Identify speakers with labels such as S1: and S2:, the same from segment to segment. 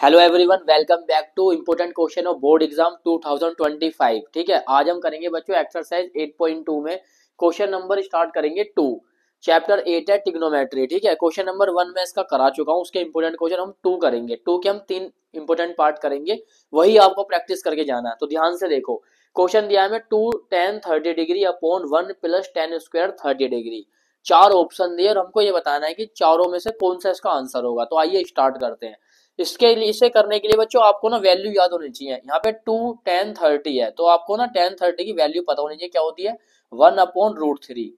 S1: Hello everyone, welcome back to important question of board exam 2025। ठीक है, आज हम करेंगे बच्चों एक्सरसाइज 8.2 में क्वेश्चन नंबर स्टार्ट करेंगे 2। चैप्टर 8 है ट्रिग्नोमेट्री। ठीक है, क्वेश्चन नंबर 1 में इसका करा चुका हूं, उसके इंपोर्टेंट क्वेश्चन हम 2 करेंगे। 2 के हम 3 इंपोर्टेंट पार्ट करेंगे, वही आपको प्रैक्टिस करके जाना है। तो ध्यान से देखो, क्वेश्चन दिया है 2 tan 30 degree upon 1 plus tan square 30 degree. चार ऑप्शन दिए और हमको ये बताना है कि चारों में से कौन सा इसका आंसर होगा। तो आइए स्टार्ट करते हैं। इसके लिए इसे करने के लिए बच्चों आपको ना वैल्यू याद होनी चाहिए। यहाँ पे 2 tan 30 है, तो आपको ना tan 30 की वैल्यू पता होनी चाहिए, क्या होती है 1/√3।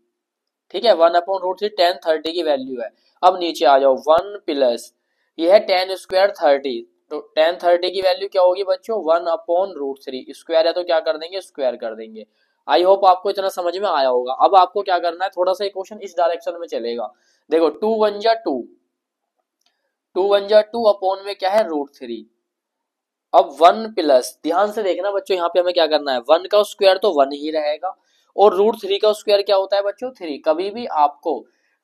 S1: ठीक है, 1/√3 tan 30 की वैल्यू है। अब नीचे आ जाओ, 1 प्लस ये है tan स्क्वायर 30, तो tan 30 की वैल्यू क्या होगी बच्चों 1/√3। स्क्वायर है तो क्या कर देंगे, स्क्वायर कर देंगे। आई होप आपको इतना समझ में आया होगा। अब आपको क्या करना है, थोड़ा सा क्वेश्चन इस डायरेक्शन में चलेगा। देखो 2 1 जा 2, 2 1 जा 2 अपॉन में क्या है √3। अब 1 प्लस, ध्यान से देखना बच्चों, यहाँ पे हमें क्या करना है, 1 का स्क्वायर तो 1 ही रहेगा और √3 का स्क्वायर क्या होता है बच्चों 3। कभी भी आपको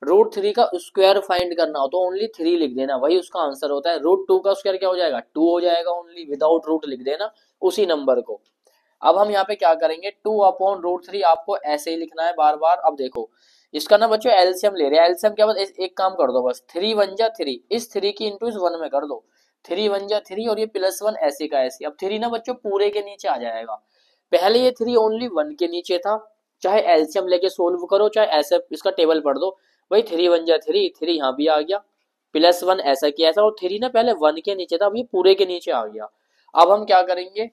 S1: √3 का स्क्वायर फाइंड करना हो तो ओनली 3 लिख देना, वही उसका आंसर होता है। √2 का स्क्वायर क्या हो जाएगा 2 हो जाएगा, ओनली विदाउट रूट लिख देना उसी नंबर को। अब हम यहाँ पे क्या करेंगे, 2/√3 आपको ऐसे ही लिखना है बार बार। अब देखो इसका ना बच्चों एलसीएम ले रहे हैं। एलसीएम क्या, बस एक काम कर दो, बस 3 1 जा 3, इस 3 की इंटू इस 1 में कर दो। 3 1 जा 3 और ये +1 ऐसे का ऐसे। अब 3 ना बच्चों पूरे के नीचे आ जाएगा। पहले ये 3 ओनली 1 के नीचे था, चाहे एलसीएम लेके सोल्व करो चाहे ऐसे इसका टेबल पढ़ दो। वही 3 1 जा 3, 3 यहाँ भी आ गया, +1 ऐसा किया ऐसा, और 3 ना पहले 1 के नीचे था, अब ये पूरे के नीचे आ गया। अब हम क्या करेंगे,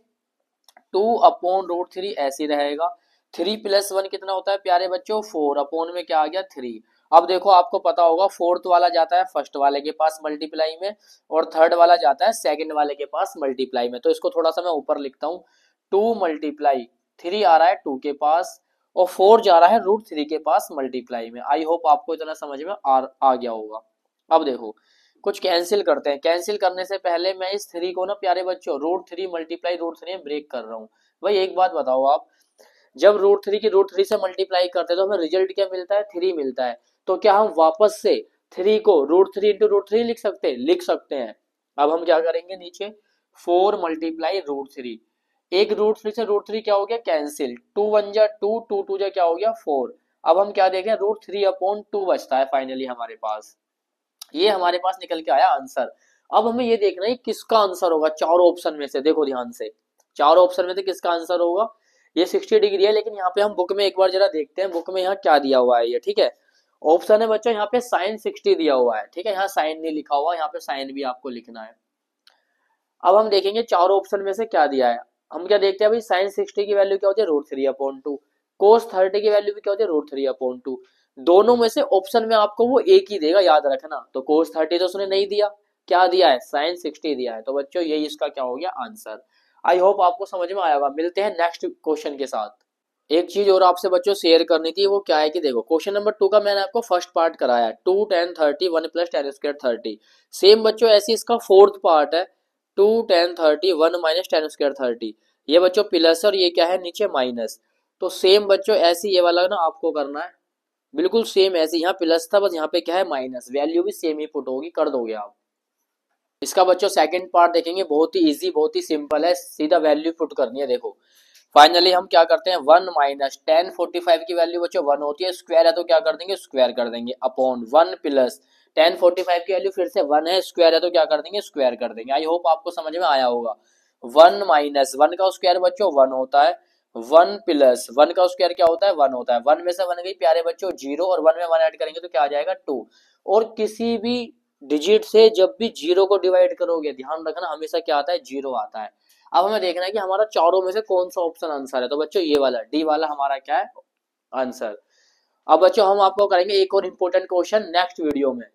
S1: 2/√3 ऐसे रहेगा। 3 + 1 कितना होता है प्यारे बच्चों 4, अपॉन में क्या आ गया 3। अब देखो आपको पता होगा, फोर्थ वाला जाता है फर्स्ट वाले के पास मल्टीप्लाई में और थर्ड वाला जाता है सेकंड वाले के पास मल्टीप्लाई में। तो इसको थोड़ा सा मैं ऊपर लिखता हूँ, 2 × 3 आ रहा है 2 के पास और 4 जा रहा है √3 के पास मल्टीप्लाई में। आई होप आपको इतना समझ में आ गया होगा। अब देखो कुछ कैंसिल करते हैं। कैंसिल करने से पहले मैं इस 3 को ना प्यारे बच्चों √3 मल्टीप्लाई √3 में ब्रेक कर रहा हूँ। भाई एक बात बताओ आप, जब √3 की √3 से मल्टीप्लाई करते हैं तो हमें रिजल्ट क्या मिलता है 3 मिलता है। तो क्या हम वापस से 3 को √3 इंटू √3 लिख सकते हैं, लिख सकते हैं। अब हम क्या करेंगे, नीचे 4 × √3, एक √3 से √3 क्या हो गया कैंसिल, 2 1 जा 2, 2 2 जा क्या हो गया 4। अब हम क्या देखें, √3/2 बचता है फाइनली हमारे पास। ये हमारे पास निकल के आया आंसर। अब हमें ये देखना है किसका आंसर होगा चारों ऑप्शन में से। देखो ध्यान से, चारों ऑप्शन में से किसका आंसर होगा। ये 60 डिग्री है, लेकिन यहाँ पे हम बुक में एक बार जरा देखते हैं बुक में यहाँ क्या दिया हुआ है ये। ठीक है, ऑप्शन है बच्चों यहाँ पे साइन 60 दिया हुआ है। ठीक है, यहाँ साइन नहीं लिखा हुआ, यहाँ पे साइन भी आपको लिखना है। अब हम देखेंगे चारों ऑप्शन में से क्या दिया है। हम क्या देखते हैं भाई, साइन 60 की वैल्यू क्या होती है √3/2, कोस 30 की वैल्यू भी क्या होती है √3/2। दोनों में से ऑप्शन में आपको वो एक ही देगा, याद रखना। तो कोस 30 तो उसने नहीं दिया, क्या दिया है साइन 60 दिया है। तो बच्चों यही इसका क्या हो गया आंसर। आई होप आपको समझ में आया होगा। मिलते हैं नेक्स्ट क्वेश्चन के साथ। एक चीज और आपसे बच्चों शेयर करनी थी, वो क्या है कि देखो क्वेश्चन नंबर 2 का मैंने आपको फर्स्ट पार्ट कराया है, 2 tan 30 1 + tan स्क्वायर 30। सेम बच्चों ऐसी इसका फोर्थ पार्ट है, 2 tan 30 1 - tan स्क्वायर 30। ये बच्चों प्लस और ये क्या है नीचे माइनस। तो सेम बच्चों ऐसे ये वाला ना आपको करना है, बिल्कुल सेम ऐसे। यहाँ प्लस था, बस यहाँ पे क्या है माइनस, वैल्यू भी सेम ही पुट होगी, कर दोगे आप। इसका बच्चों सेकंड पार्ट देखेंगे, बहुत ही इजी बहुत ही सिंपल है, सीधा वैल्यू पुट करनी है। देखो फाइनली हम क्या करते हैं, 1 - tan 45 की वैल्यू बच्चों 1 होती है, स्क्वायर है तो क्या कर देंगे स्क्वायर कर देंगे, अपॉन 1 प्लस tan 45 की वैल्यू फिर से 1 है, स्क्वायर है तो क्या कर देंगे स्क्वायर कर देंगे। आई होप आपको समझ में आया होगा। 1 - 1 का स्क्वायर बच्चों 1 होता है, 1 प्लस 1 का स्क्वायर क्या होता है 1 होता है। 1 में से 1 गई प्यारे बच्चों 0 और 1 में 1 ऐड करेंगे तो क्या आ जाएगा 2। और किसी भी डिजिट से जब भी 0 को डिवाइड करोगे ध्यान रखना हमेशा क्या आता है 0 आता है। अब हमें देखना है कि हमारा चारों में से कौन सा ऑप्शन आंसर है। तो बच्चों ये वाला डी वाला हमारा क्या है आंसर। अब बच्चों हम आपको करेंगे एक और इम्पोर्टेंट क्वेश्चन नेक्स्ट वीडियो में।